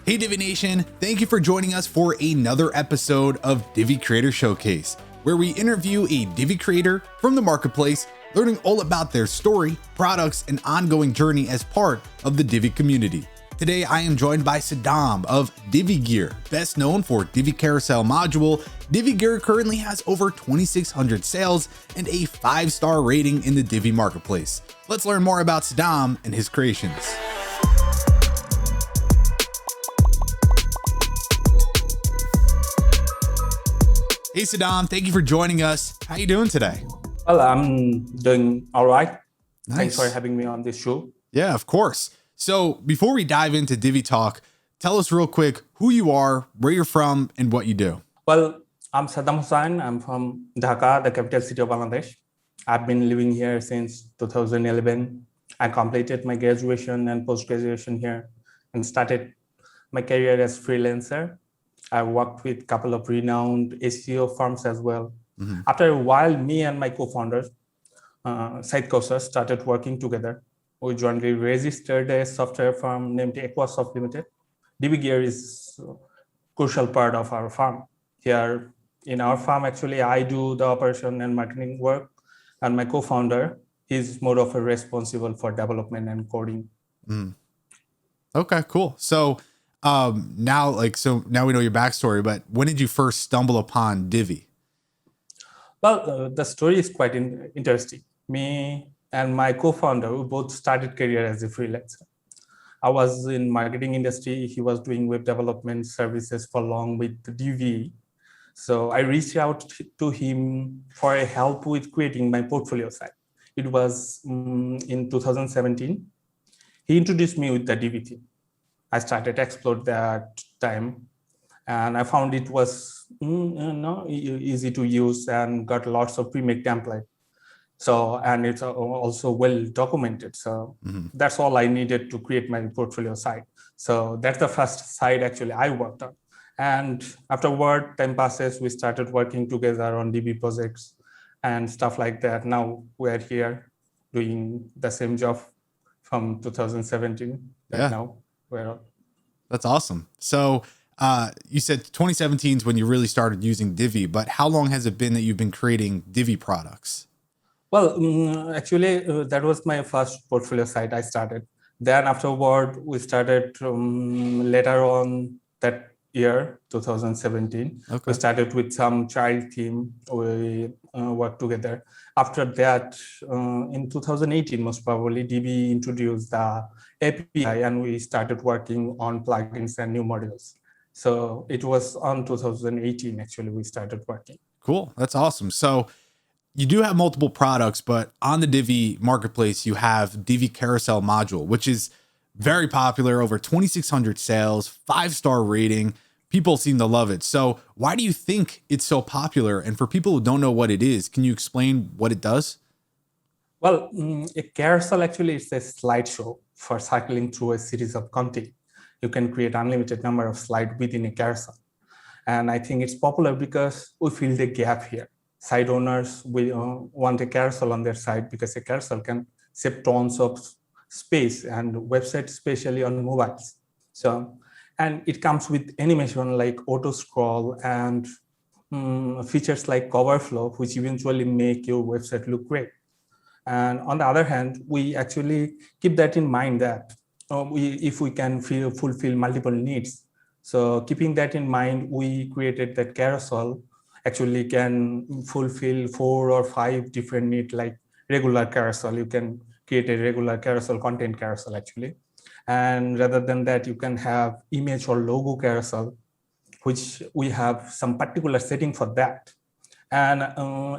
Hey Divi Nation, thank you for joining us for another episode of Divi Creator Showcase, where we interview a Divi creator from the marketplace, learning all about their story, products, and ongoing journey as part of the Divi community. Today I am joined by Saddam of DiviGear, best known for Divi Carousel Module. DiviGear currently has over 2,600 sales and a 5-star rating in the Divi Marketplace. Let's learn more about Saddam and his creations. Hey Saddam, thank you for joining us. How you doing today? Well, I'm doing all right. Nice. Thanks for having me on this show. Yeah, of course. So before we dive into Divi Talk, tell us real quick who you are, where you're from, and what you do. Well, I'm Saddam Hussain. I'm from Dhaka, the capital city of Bangladesh. I've been living here since 2011. I completed my graduation and post-graduation here and started my career as freelancer. I worked with a couple of renowned SEO firms as well. Mm-hmm. After a while, me and my co-founders, Said Kausar, started working together. We jointly registered a software firm named Aquasoft Limited. DiviGear is a crucial part of our firm. Here in our firm, actually, I do the operation and marketing work, and my co-founder is more of a responsible for development and coding. Mm. Okay, cool. So now we know your backstory, but when did you first stumble upon Divi? Well, the story is quite interesting. Me and my co-founder, we both started career as a freelancer. I was in marketing industry. He was doing web development services for long with Divi. So I reached out to him for a help with creating my portfolio site. It was in 2017. He introduced me with the Divi team. I started to explore that time, and I found it was easy to use and got lots of pre-made template. So, and it's also well documented. So That's all I needed to create my portfolio site. So that's the first site actually I worked on. And afterward, time passes, we started working together on Divi projects and stuff like that. Now we're here doing the same job from 2017. Yeah. Now we're. That's awesome. So you said 2017 is when you really started using Divi, but how long has it been that you've been creating Divi products? Well, actually, that was my first portfolio site I started. Then afterward, we started later on that year, 2017. Okay. We started with some child theme. We worked together. After that, in 2018, most probably, Divi introduced the API and we started working on plugins and new modules. So it was on 2018, actually, we started working. Cool. That's awesome. So you do have multiple products, but on the Divi Marketplace, you have Divi Carousel Module, which is very popular, over 2,600 sales, 5-star rating. People seem to love it. So why do you think it's so popular? And for people who don't know what it is, can you explain what it does? Well, a carousel actually is a slideshow for cycling through a series of content. You can create unlimited number of slides within a carousel. And I think it's popular because we fill the gap here. Site owners will want a carousel on their site because a carousel can save tons of space and websites, especially on mobiles. And it comes with animation like auto scroll and features like cover flow, which eventually make your website look great. And on the other hand, we actually keep that in mind that if we can fulfill multiple needs. So keeping that in mind, we created that carousel actually can fulfill 4 or 5 different needs like regular carousel. You can create a regular carousel, content carousel actually. And rather than that, you can have image or logo carousel, which we have some particular setting for that. And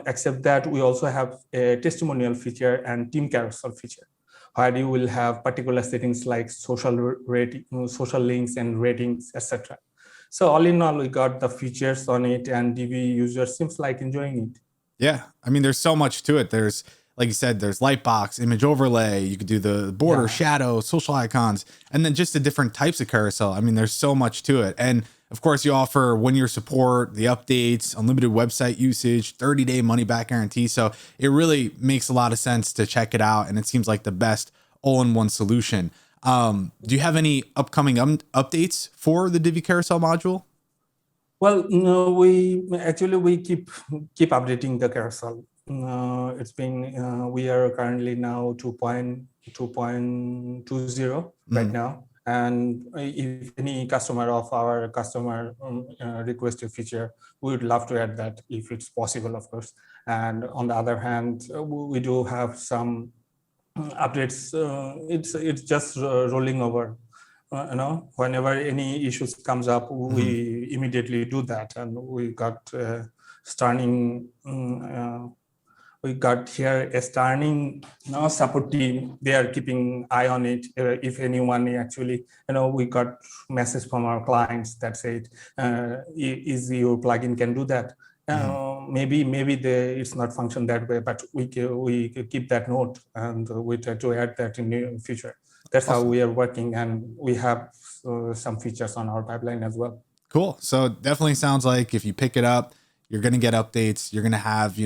except that, we also have a testimonial feature and team carousel feature, where you will have particular settings like social links and ratings, etc. So all in all, we got the features on it, and Divi users seems like enjoying it. Yeah, I mean, there's so much to it. There's, like you said, there's lightbox, image overlay. You could do the border, shadow, social icons, and then just the different types of carousel. I mean, there's so much to it. And of course, you offer 1-year support, the updates, unlimited website usage, 30-day money-back guarantee. So it really makes a lot of sense to check it out. And it seems like the best all-in-one solution. Do you have any upcoming updates for the Divi Carousel module? Well, no, we keep updating the carousel. It's been we are currently now 2.20 right now, and if any customer of our customer request a feature, we would love to add that if it's possible, of course. And on the other hand, we do have some updates. It's just rolling over. Whenever any issues comes up, we immediately do that, and we got we got here a starting support team. They are keeping eye on it. If anyone actually, we got message from our clients that said, "Is your plugin can do that?" Maybe it's not function that way, but we keep that note, and we try to add that in the future. That's awesome. How we are working, and we have some features on our pipeline as well. Cool. So definitely sounds like if you pick it up, you're going to get updates. You're going to have,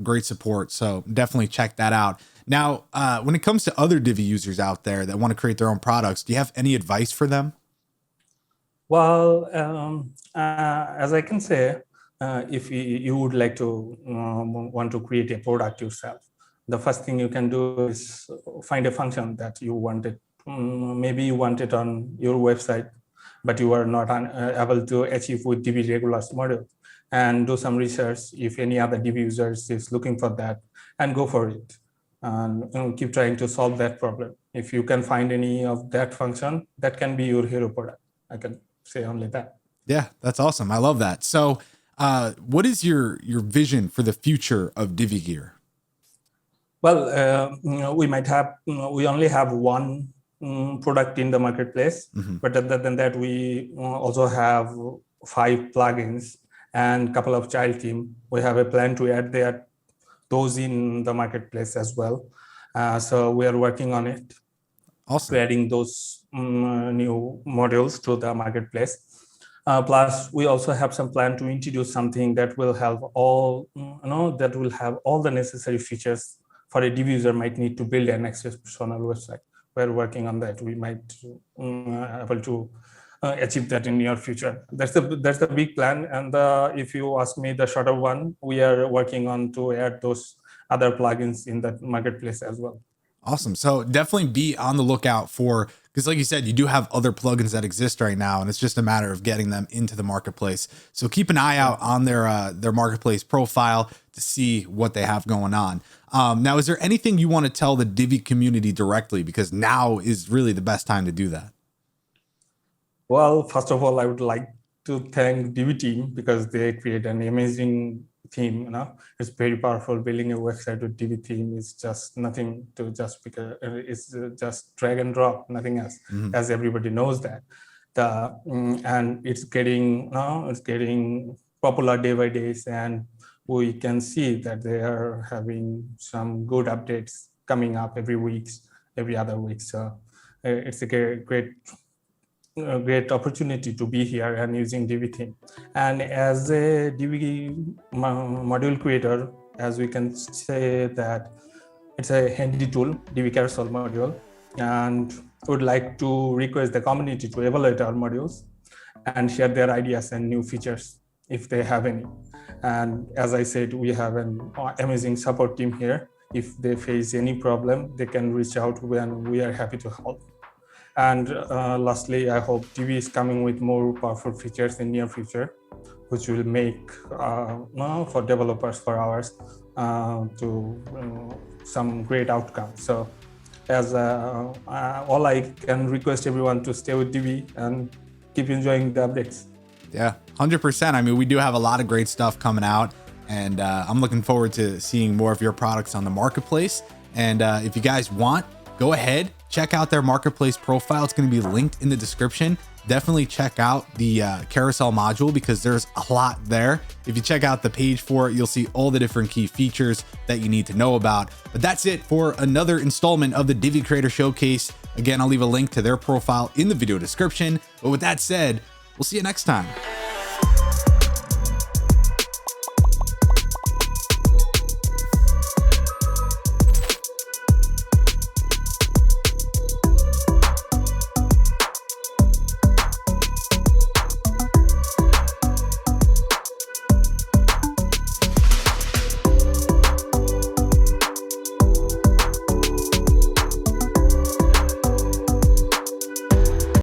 great support. So definitely check that out. Now, when it comes to other Divi users out there that want to create their own products, do you have any advice for them? Well, as I can say, if you would like to want to create a product yourself, the first thing you can do is find a function that you wanted. Maybe you want it on your website, but you are not able to achieve with Divi regular module, and do some research if any other Divi users is looking for that, and go for it, and keep trying to solve that problem. If you can find any of that function, that can be your hero product. I can say only that. Yeah, that's awesome. I love that. So what is your vision for the future of DiviGear? Well, we only have one product in the marketplace, but other than that, we also have 5 plugins and a couple of child theme. We have a plan to add those in the marketplace as well. So we are working on it. Awesome. Adding those new modules to the marketplace. Plus, we also have some plan to introduce something that will have all the necessary features for a Divi user might need to build an exceptional website. We're working on that. We might able to achieve that in near future. That's the big plan. And if you ask me the shorter one, we are working on to add those other plugins in that marketplace as well. Awesome. So definitely be on the lookout for, because like you said, you do have other plugins that exist right now, and it's just a matter of getting them into the marketplace. So keep an eye out on their marketplace profile to see what they have going on. Now, is there anything you want to tell the Divi community directly? Because now is really the best time to do that. Well, first of all, I would like to thank Divi team because they create an amazing theme. It's very powerful. Building a website with Divi theme is just nothing to just because it's just drag and drop, nothing else. As everybody knows that. And it's getting popular day by day, and we can see that they are having some good updates coming up every other week. So it's a great opportunity to be here and using Divi theme. And as a Divi module creator, as we can say that it's a handy tool, Divi Carousel Module, and would like to request the community to evaluate our modules and share their ideas and new features if they have any. And as I said, we have an amazing support team here. If they face any problem, they can reach out and we are happy to help. And lastly, I hope Divi is coming with more powerful features in near future, which will make for developers, for ours, to some great outcomes. So as all I can request everyone to stay with Divi and keep enjoying the updates. Yeah, 100%. I mean, we do have a lot of great stuff coming out, and I'm looking forward to seeing more of your products on the marketplace. And if you guys want, go ahead, check out their marketplace profile. It's going to be linked in the description. Definitely check out the carousel module because there's a lot there. If you check out the page for it, you'll see all the different key features that you need to know about. But that's it for another installment of the Divi Creator Showcase. Again, I'll leave a link to their profile in the video description. But with that said, we'll see you next time.